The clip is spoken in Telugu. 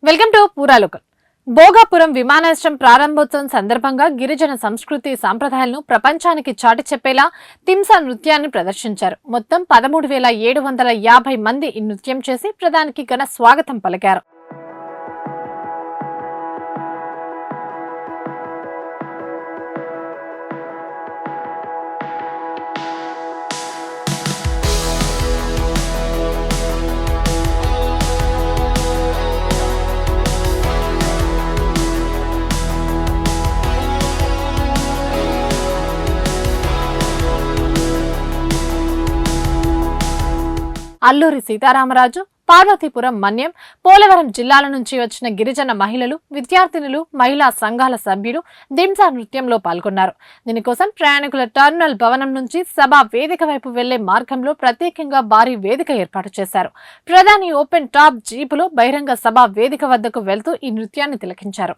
Welcome to పూరాలోకల్. భోగాపురం విమానాశ్రయం ప్రారంభోత్సవం సందర్భంగా గిరిజన సంస్కృతి సాంప్రదాయాలను ప్రపంచానికి చాటి చెప్పేలా తింసా నృత్యాన్ని ప్రదర్శించారు. మొత్తం 13,750 మంది ఈ నృత్యం చేసి ప్రధానికి ఘన స్వాగతం పలికారు. అల్లూరి సీతారామరాజు, పార్వతీపురం మన్యం, పోలవరం జిల్లాల నుంచి వచ్చిన గిరిజన మహిళలు, విద్యార్థినులు, మహిళా సంఘాల సభ్యులు దింసా నృత్యంలో పాల్గొన్నారు. దీనికోసం ప్రయాణికుల టెర్మినల్ భవనం నుంచి సభా వేదిక వైపు వెళ్లే మార్గంలో ప్రత్యేకంగా భారీ వేదిక ఏర్పాటు చేశారు. ప్రధాని ఓపెన్ టాప్ జీపులో బహిరంగ సభా వేదిక వద్దకు వెళ్తూ ఈ నృత్యాన్ని తిలకించారు.